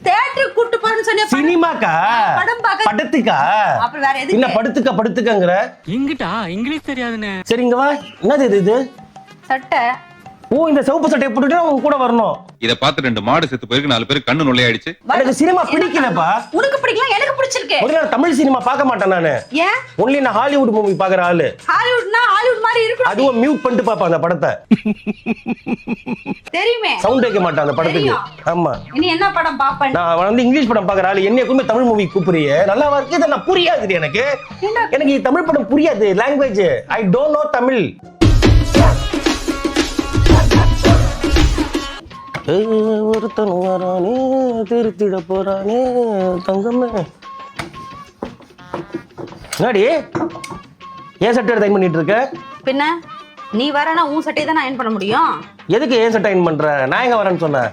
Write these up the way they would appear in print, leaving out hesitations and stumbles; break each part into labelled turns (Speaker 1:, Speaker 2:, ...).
Speaker 1: தியேட்டருக்கு கூட்டி போறேன்னு சொன்னியே.
Speaker 2: சினிமாக்கா?
Speaker 1: படம் பார்க்க.
Speaker 2: படத்துக்கா?
Speaker 1: அப்புறம் வேற எதுக்கு?
Speaker 2: என்ன படுத்துக்கங்கற?
Speaker 3: இங்கிட்டா இங்கிலீஷ் தெரியாதுனே.
Speaker 2: சரி இங்க வா. என்னது இது?
Speaker 1: சட்டை.
Speaker 2: ஓ, இந்த சிவப்பு சட்டையை போட்டுட்டு உங்க கூட வரணும்.
Speaker 4: இத பார்த்து 2 மாடு செத்து போயிருக்கு, 4 பேருக்கு கண்ணு நொல்லையாயிடுச்சு.
Speaker 2: எனக்கு சினிமா பிடிக்கலப்பா.
Speaker 1: உனக்கு பிடிக்கல, எனக்கு பிடிச்சிருக்கு.
Speaker 2: முதல்ல தமிழ் சினிமா பார்க்க மாட்டேன் நானு.
Speaker 1: ஏன்?
Speaker 2: ஒன்லி நான் ஹாலிவுட் மூவி பார்க்கற ஆளு.
Speaker 1: ஹாலிவுட்னா ஹாலிவுட் மாதிரி இருக்கணும்.
Speaker 2: அதுவும் மியூட் பண்ணிட்டு பாப்பேன் அந்த படத்தை.
Speaker 1: தெரியுமே.
Speaker 2: சவுண்ட் வைக்க மாட்டேன் அந்த படத்துக்கு. ஆமா.
Speaker 1: நீ என்ன படம் பாப்பேன்?
Speaker 2: நான் வந்து இங்கிலீஷ் படம் பார்க்கற ஆளு. என்ன எப்பவுமே தமிழ் மூவி கூப்பிடுறியே. நல்லா இருக்கு, இத நான் புரியாது எனக்கு. எனக்கு தமிழ் படம் புரியாது. Language I don't know Tamil. ஒருத்தன் வரானே திருத்திட போறானே தங்கமே. என்னடி ஏன் சட்டை அயன் பண்ணிட்டு இருக்க?
Speaker 1: பின்ன நீ வரனா உன் சட்டையை தான் அயன் பண்ண முடியும்.
Speaker 2: எதுக்கு ஏன் சட்டை அயன் பண்ற? நான் எங்க வரேன்னு சொன்னேன்?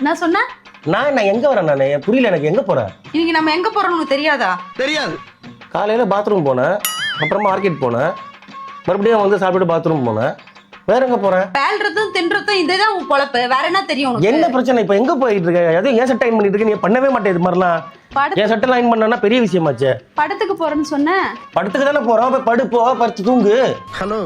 Speaker 1: என்ன சொன்ன?
Speaker 2: நான் எங்க வரேன்? நானு புரியல எனக்கு. எங்க போறேன்
Speaker 1: இன்னைக்கு? நம்ம எங்க போறோம்னு உனக்கு தெரியாதா?
Speaker 5: தெரியாது.
Speaker 2: காலையில பாத்ரூம் போனேன், அப்புறமா மார்க்கெட் போனேன், மறுபடியும் வந்து சாப்பிட்டு பாத்ரூம் போனேன். வேற எங்க போறேன்? பேல்றதும்
Speaker 1: தின்றதும் இதுதான் உன் பொழப்பு. வேற என்ன தெரியும் உனக்கு?
Speaker 2: என்ன பிரச்சனை? இப்ப எங்க போயிட்டு இருக்க? எதுவும் ஏன் சட்டை அயன் பண்ணிட்டு இருக்க? நீ பண்ணவே மாட்டே இது மாதிரிலாம். ஏன் சட்டை அயன் பண்ணா பெரிய விஷயமாச்சே.
Speaker 1: படத்துக்கு போறேன்னு சொன்ன. படத்துக்கு
Speaker 2: தானே போறோம். போய் படுப்போ, படுத்து தூங்கு.
Speaker 5: ஹலோ,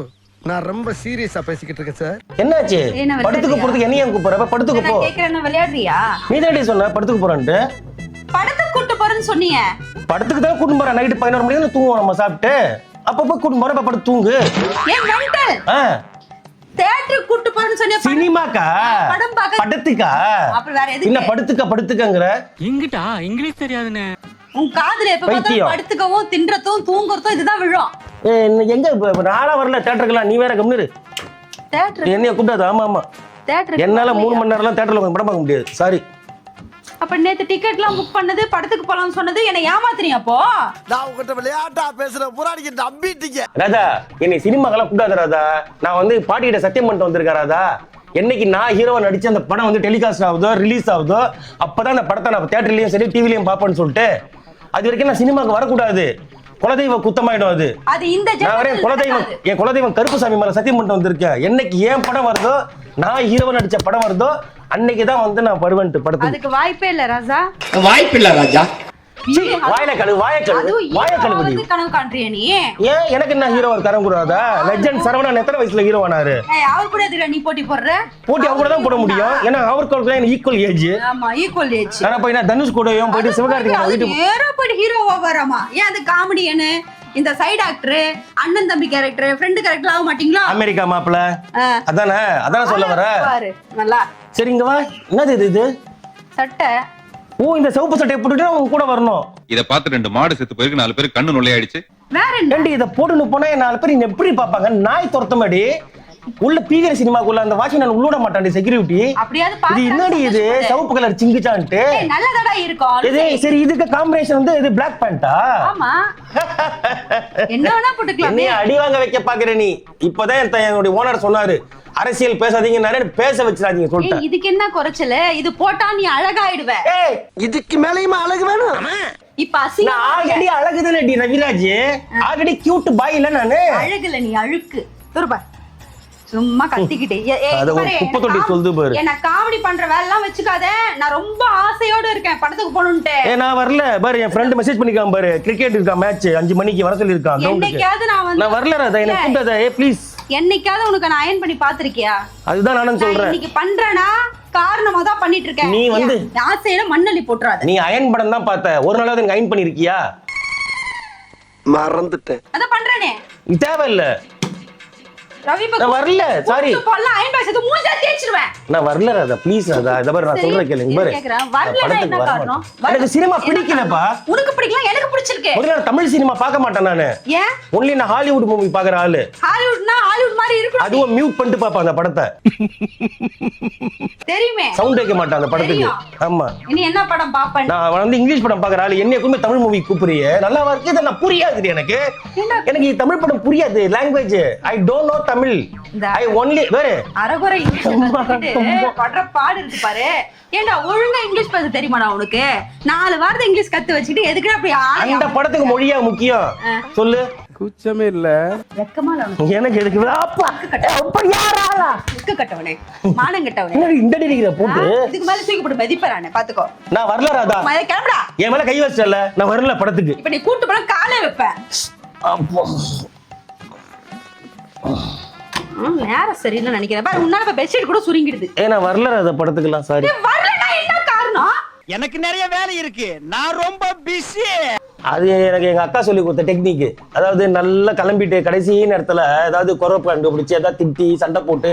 Speaker 5: நான் ரொம்ப சீரியஸா பேசிக்கிட்டு இருக்கேன் சார்.
Speaker 2: என்னாச்சு? படத்துக்கு போறதுக்கு என்ன ஏன் கூப்பிடுற? படத்துக்கு போ.
Speaker 1: கேக்குறேன்னா விளையாடுறியா?
Speaker 2: நீ தானே சொன்ன படத்துக்கு போறேன்ட்டு.
Speaker 1: படத்துக்கு கூட்டி போறேன்னு சொன்னீங்க.
Speaker 2: படத்துக்கு தான் கூட்டி போறேன். நைட்டு 11 மணிக்கு தூங்குவோம் நம்ம சாப்பிட்டு. அப்ப போய் கூட்டி போறேன். படுத்து தூங்கு.
Speaker 1: ஏன் மெண்டல்? தியேட்டருக்கு கூட்டி போறேன்னு சொன்னியே.
Speaker 2: சினிமாக்கா?
Speaker 1: படம் பார்க்க.
Speaker 2: படத்துக்கா?
Speaker 1: அப்புறம் வேற எதுக்கு?
Speaker 2: என்ன படுத்துக்கங்கற?
Speaker 3: இங்கிட்டா இங்கிலீஷ் தெரியாதுனே.
Speaker 1: உன் காதுல எப்ப பார்த்தாலும் படுத்துக்கவும் தின்றதும் தூங்குறதும் இதுதான் விழும்.
Speaker 2: எங்க நாளா வரல தியேட்டருக்குலாம். நீ வேற கம்மிரு.
Speaker 1: தியேட்டர்
Speaker 2: என்னைய கூப்பிடாது. ஆமா ஆமா.
Speaker 1: தியேட்டர்
Speaker 2: என்னால 3 மணி நேரம்லாம் தியேட்டர்ல படம் பார்க்க முடியாது. சாரி.
Speaker 1: அப்ப நேத்து டிக்கெட்லாம் புக் பண்ணது, படத்துக்கு போலாம்னு சொன்னது என்ன ஏமாத்துறீங்க? அப்போ
Speaker 5: நான் உங்ககிட்ட விளையாட்டா பேசுற புறாடிக்கு நம்பிட்டீங்க.
Speaker 2: ராதா, என்னை சினிமாக்கெல்லாம் கூப்பிடாத ராதா. நான் வந்து பாட்டிகிட்ட சத்தியம் பண்ணிட்டு வந்திருக்கேன் ராதா. என்னைக்கு நான் ஹீரோவா நடிச்சு அந்த படம் வந்து டெலிகாஸ்ட் ஆகுதோ, ரிலீஸ் ஆகுதோ, அப்பதான் அந்த படத்தை நான் தியேட்டர்லயும் சரி டிவிலையும் பார்ப்பேன்னு சொல்லிட்டு அது வரைக்கும் நான் சினிமாக்கு வரக்கூடாது. குலதெய்வ குத்தமாயிடும் அது. நான் வரேன். என் குலதெய்வம் கருப்புசாமி மேல சத்தியம் பண்ணிட்டு வந்திருக்கேன். என்னைக்கு ஏன் படம் வருதோ, நான் ஹீரோவா நடிச்ச படம் வருதோ, அன்னைக்குதான் வந்து நான் வருவேன்ட்டு படத்துக்கு.
Speaker 1: அதுக்கு வாய்ப்பே இல்ல ராஜா.
Speaker 5: வாய்ப்பு இல்ல ராஜா.
Speaker 2: வாயில கழுவுடி.
Speaker 1: கனவு காண்றியா நீ?
Speaker 2: ஏன் எனக்கு என்ன ஹீரோ கரம் கூடாதா? லெஜெண்ட் சரவணன் எத்தனை வயசுல ஹீரோ ஆனாரு?
Speaker 1: அவர் கூட எதுக்கு நீ போட்டி போடுற?
Speaker 2: போட்டி அவர் கூட தான் போட முடியும். ஏன்னா அவருக்கு ஈக்குவல் ஏஜ்.
Speaker 1: ஆமா, ஈக்குவல் ஏஜ்.
Speaker 2: ஆனா போய் நான் தனுஷ் கூடயும் போயிட்டு சிவகார்த்திகேயன் வீட்டுக்கு
Speaker 1: நேரா போய் ஹீரோவா வராமா? ஏன் அது காமெடியனு? இந்த சைடு ஆக்டர், அண்ணன் தம்பி கேரக்டர், ஃப்ரெண்ட் கேரக்டர் ஆக மாட்டீங்களா?
Speaker 2: அமெரிக்கா மாப்பிள அதானே சொல்ல வர.
Speaker 1: பாரு நல்லா.
Speaker 2: சரி இங்க வா. என்னது இது?
Speaker 1: சட்டை.
Speaker 2: ஓ, இந்த சிவப்பு சட்டையை போட்டுட்டு உங்க கூட வரணும்.
Speaker 4: இத பார்த்து 2 மாடு செத்து போயிருக்கு, 4 பேருக்கு கண்ணு நொல்லையாயிடுச்சு.
Speaker 1: வேற என்ன?
Speaker 2: இத போட்டுன்னு போனா 4 பேர் எப்படி பாப்பாங்க? நாய் துரத்தமாடி உள்ள பீகர் சினிமாக்குள்ள அந்த வாட்ச்மேன் உள்ளோட மாட்டாண்டி செக்யூரிட்டி.
Speaker 1: அப்படியே
Speaker 2: இது என்னடி இது சிவப்பு கலர் சிங்குச்சான்ட்டு?
Speaker 1: நல்லதடா இருக்கும்.
Speaker 2: இது சரி, இதுக்கு காம்பினேஷன் வந்து இது Black Panther.
Speaker 1: ஆமா. என்ன வேணா போட்டுக்கலாம்.
Speaker 2: நீ அடி வாங்க வைக்க பாக்குற நீ. இப்போதான் என்னோட ஓனர் சொன்னாரு, அரசியல் பேசாதீங்க, பேச வச்சிராதீங்க சொல்லிட்டேன்.
Speaker 1: இதுக்கு என்ன குறைச்சல? இது போட்டா நீ அழகாயிடுவ.
Speaker 5: இதுக்கு மேலயும் அழகு வேணும்.
Speaker 1: இப்ப அசிங்க.
Speaker 2: ஆல்ரெடி அழகுதானடி ரவிராஜ். ஆல்ரெடி கியூட் பாய் இல்ல நானு.
Speaker 1: அழகுல நீ அழுக்கு. துருபா. சும்மா கத்திக்கிட்டே
Speaker 2: குப்பை தொட்டி சொல்லுது பாரு.
Speaker 1: என்ன காமெடி பண்ற வேலை எல்லாம் வச்சுக்காத. நான் ரொம்ப ஆசையோட இருக்கேன் படத்துக்கு போகணும்ட்டு.
Speaker 2: நான் வரல பாரு. என் ஃப்ரெண்ட் மெசேஜ் பண்ணிருக்கான் பாரு. கிரிக்கெட் இருக்கா மேட்ச் 5 மணிக்கு வர சொல்லி இருக்கான்.
Speaker 1: என்னைக்காவது நான்
Speaker 2: வரல ராதா. என்ன கூப்பிடாத ப்ளீஸ்.
Speaker 1: என்னைக்காவது உனக்கு நான் அயன் பண்ணி பாத்திருக்கியா?
Speaker 2: அதுதான் நானும் சொல்றேன்.
Speaker 1: இன்னைக்கு பண்றேனா காரணமா தான் பண்ணிட்டு இருக்கேன்.
Speaker 2: நீ வந்து
Speaker 1: ஆசையில மண்ணள்ளி போட்டுறாத.
Speaker 2: நீ அயன் படம் தான் பார்த்த. ஒரு நாளாவது நீ அயன் பண்ணிருக்கியா?
Speaker 5: மறந்துட்டேன்.
Speaker 1: அத பண்றேனே.
Speaker 2: தேவையில்ல.
Speaker 1: ரவி
Speaker 2: நான் வரல. சாரி.
Speaker 1: போலாம் அயன் பேசிட்டு மூஞ்ச தேய்ச்சிடுவேன்.
Speaker 2: நான் வரல ராதா. ப்ளீஸ் ராதா. இத பாரு நான் சொல்றேன் கேளுங்க பாரு.
Speaker 1: வரலனா என்ன காரணம்?
Speaker 2: எனக்கு சினிமா பிடிக்கலப்பா.
Speaker 1: உனக்கு பிடிக்கல, எனக்கு பிடிச்சிருக்கு.
Speaker 2: முதல்ல தமிழ் சினிமா பார்க்க மாட்டேன் நானு.
Speaker 1: ஏன்?
Speaker 2: ஒன்லி நான் ஹாலிவுட் மூவி பார்க்கற ஆளு.
Speaker 1: ஹாலிவுட்னா ஹாலிவுட் மாதிரி இருக்கணும்.
Speaker 2: அதுவும் மியூட் பண்ணிட்டு பாப்பேன் அந்த படத்தை.
Speaker 1: தெரியுமே.
Speaker 2: சவுண்ட் வைக்க மாட்டேன் அந்த படத்துக்கு. ஆமா.
Speaker 1: நீ என்ன படம் பாப்ப?
Speaker 2: நான் வந்து இங்கிலீஷ் படம் பார்க்கற ஆளு. என்ன எப்பவுமே தமிழ் மூவி கூப்பிடுறியே. நல்லா இருக்கு. இத நான் புரியாது எனக்கு. எனக்கு தமிழ் படம் புரியாது. Language I don't know Tamil. I only வேற அரகுறை
Speaker 1: படுற பாடு இருக்கு பாரு. ஏண்டா ஒழுங்கா இங்கிலீஷ் பேச தெரியுமாடா உனக்கு? 4 வாரத்தை இங்கிலீஷ் கத்து வச்சுக்கிட்டு எதுக்கு அப்படி?
Speaker 2: அந்த படத்துக்கு மொழியா முக்கியம் சொல்லு.
Speaker 6: கூச்சமே இல்ல.
Speaker 1: வெக்கமா இல்ல உனக்கு?
Speaker 2: எனக்கு எதுக்கு அப்பா அப்பா யாராலா
Speaker 1: வெக்க கட்டவனே, மானம் கட்டவனே.
Speaker 2: என்ன இந்த டிகிரி போட்டு
Speaker 1: இதுக்கு மேல தூக்கி போட்டு மதிப்பறானே பாத்துக்கோ.
Speaker 2: நான் வரல ராதா.
Speaker 1: மத கிளம்புடா.
Speaker 2: என் மேல கை வச்சல, நான் வரல படத்துக்கு.
Speaker 1: இப்ப நீ கூட்டு போனா காலே வைப்பேன்.
Speaker 2: அப்பா
Speaker 1: நேரம் சரியில்லை நினைக்கிறேன். பாரு உன்னால இப்ப பெட்ஷீட் கூட சுருங்கிடுது.
Speaker 2: நான் வரல ராதா படத்துக்குலாம். சாரி.
Speaker 1: வரலனா என்ன காரணம்?
Speaker 5: எனக்கு நிறைய வேலை இருக்கு, நான் ரொம்ப பிஸி.
Speaker 2: அது எனக்கு எங்க அக்கா சொல்லி கொடுத்த டெக்னிக். அதாவது நல்லா கிளம்பிட்டு கடைசி நேரத்துல ஏதாவது குறப்பு கண்டுபிடிச்சு ஏதாவது திட்டி சண்டை போட்டு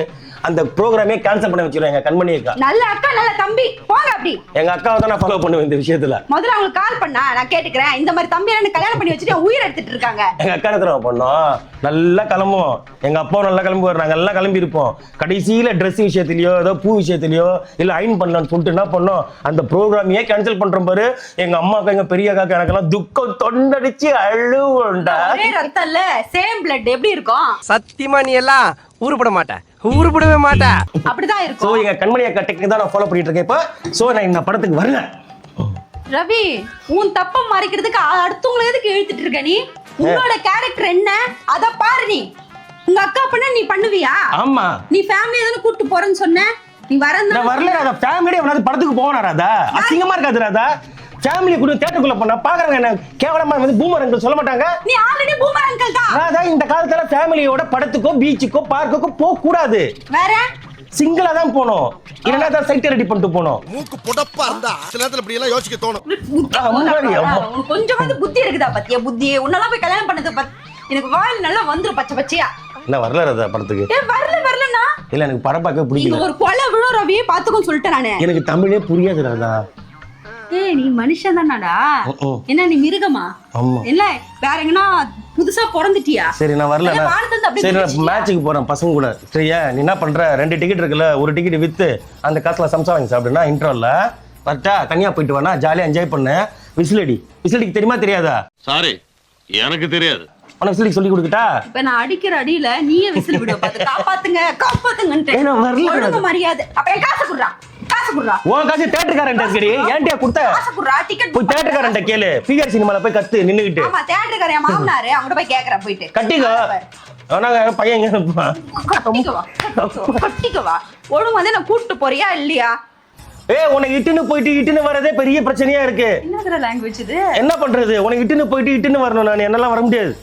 Speaker 2: அந்த ப்ரோக்ராமே கேன்சல் பண்ண வச்சிருவேன் எங்க கண்மணி அக்கா.
Speaker 1: நல்ல அக்கா நல்ல தம்பி போங்க அப்படி.
Speaker 2: எங்க அக்காவை தான் நான் ஃபாலோ பண்ணுவேன் இந்த விஷயத்துல.
Speaker 1: முதல்ல அவங்களுக்கு கால் பண்ணா நான் கேட்டுக்கிறேன். இந்த மாதிரி தம்பி எனக்கு கல்யாணம் பண்ணி வச்சுட்டு உயிர் எடுத்துட்டு இருக்காங்க.
Speaker 2: எங்க அக்கா இடத்துல பண்ணோம் நல்லா கிளம்புவோம். எங்க அப்பா நல்லா கிளம்புவார், நாங்க எல்லாம் கிளம்பி இருப்போம். கடைசியில ட்ரெஸ் விஷயத்திலயோ ஏதோ பூ விஷயத்திலயோ இல்ல அயன் பண்ணலாம்னு சொல்லிட்டு என்ன பண்ணோம், அந்த ப்ரோக்ராமையே கேன்சல் பண்றோம் பாரு. எங்க அம்மாவுக்கு எங்க பெரிய அக்காக்கு எனக்கெல்லாம் துக்கம் தொண்டடிச்சு அழுவுண்டா.
Speaker 1: ஒரே ரத்தம் இல்ல, சேம் பிளட் எப்படி இருக்கும்?
Speaker 5: சத்தியமா நீ எல்லாம் உருப்பட மாட்ட, உருப்படவே மாட்ட.
Speaker 1: அப்படிதான்
Speaker 2: சோ
Speaker 1: இருக்கும்.
Speaker 2: எங்க கண்மணி அக்கா டெக்னிக் தான் நான் ஃபாலோ பண்ணிட்டு இருக்கேன் இப்ப. சோ நான் இந்த படத்துக்கு வரல.
Speaker 1: ரவி, உன் தப்ப மறைக்கிறதுக்கு அடுத்தவங்களை எதுக்கு இழுத்துட்டு இருக்க நீ? உன்னோட கேரக்டர் என்ன அத பாரு. நீ உங்க அக்கா பண்ண நீ பண்ணுவியா?
Speaker 2: ஆமா.
Speaker 1: நீ ஃபேமிலி எதுன்னு கூட்டு போறேன்னு சொன்ன. நீ வரந்தா
Speaker 2: நான் வரல ராதா. ஃபேமிலியே எவனாவது படத்துக்கு போவானா ராதா? அசிங்கமா இருக்காது ராதா. ஃபேமிலி கூட தியேட்டருக்குள்ள போனா பாக்குறவங்க என்ன கேவலமா வந்து பூமர் அங்கிள் சொல்ல மாட்டாங்க?
Speaker 1: நீ ஆல்ரெடி பூமர் அங்கிள் தான்.
Speaker 2: ராதா இந்த காலத்துல ஃபேமிலியோட படத்துக்கோ பீச்சுக்கோ பார்க்குக்கோ போக கூடாது.
Speaker 1: வேற
Speaker 2: சிங்கிளா தான் போனோம். இல்லனா தான் சைட் ரெடி பண்ணிட்டு போனோம்.
Speaker 5: மூக்கு புடப்பா இருந்தா சில நேரத்துல இப்படி எல்லாம் யோசிக்க தோணும்.
Speaker 1: உனக்கு கொஞ்சமாவது புத்தி இருக்குதா? பத்தியா புத்தி? உன்னெல்லாம் போய் கல்யாணம் பண்ணது எனக்கு வாயில் நல்லா வந்துரும் பச்சை பச்சையா.
Speaker 2: நான் வரல ராதா படத்துக்கு.
Speaker 1: வரலனா
Speaker 2: இல்ல எனக்கு படம் பார்க்க
Speaker 1: நீங்க
Speaker 2: பிடிக்கல.
Speaker 1: ஒரு கொலை விழும் ரவி பாத்துக்கோன்னு சொல்லிட்டேன் நானு.
Speaker 2: எனக்கு தமிழே புரியாது ராதா.
Speaker 1: ஏய் நீ மனுஷன் தானடா? என்ன நீ மிருகமா?
Speaker 2: ஆமா.
Speaker 1: இல்ல வேற எங்கனா புதுசா பிறந்துட்டியா?
Speaker 2: சரி நான் வரல. சரி நான் மேட்சுக்கு போறேன் பசங்க கூட. சரியா நீ என்ன பண்ற, 2 டிக்கெட் இருக்குல்ல, ஒரு டிக்கெட் வித்து அந்த காசுல சம்சா வாங்கி சாப்பிடுனா இன்ட்ரோல்ல வரட்டா. தனியா போயிட்டு வானா ஜாலியா என்ஜாய் பண்ண. விசிலடி விசிலடிக்கு தெரியுமா தெரியாதா?
Speaker 7: சாரி எனக்கு தெரியாது.
Speaker 2: உனக்கு விசிலடி சொல்லி கொடுக்கட்டா?
Speaker 1: இப்ப நான் அடிக்கிற அடியில நீயே விசில் விடுவ பாத்து. காப்பாத்துங்க காப்பாத்துங்கன்ட்டு.
Speaker 2: ஏய், நான் வரல.
Speaker 1: ஒழுங்கு மரியாதை. அப்ப என் காசு குடுறா, காசு குடுறா.
Speaker 2: உன் காசு தியேட்டர்காரன்ட்ட இருக்கடி. ஏன்டியா கொடுத்த?
Speaker 1: காசு குடுறா. டிக்கெட்
Speaker 2: போய் தியேட்டர்காரன்ட்ட கேளு. ஃபிகர் சினிமால போய் கத்து நின்னுகிட்டு.
Speaker 1: ஆமா தியேட்டர்கார என் மாமனாரு, அவங்கட போய் கேக்குறேன் போயிட்டு.
Speaker 2: கட்டிக்கோ. ஆனா பையன் எங்க இருப்பான்?
Speaker 1: கட்டிக்கவா. ஒழுங்கு வந்து நான் கூட்டு போறியா இல்லையா?
Speaker 2: ஏய் உன்னை இட்டுன்னு போயிட்டு இட்டுன்னு வரதே பெரிய பிரச்சனையா இருக்கு.
Speaker 1: என்னங்கற லாங்குவேஜ் இது?
Speaker 2: என்ன பண்றது? உனக்கு இட்டுன்னு போயிட்டு இட்டுன்னு வரணும். நான் என்னெல்லாம் வர முடியாது.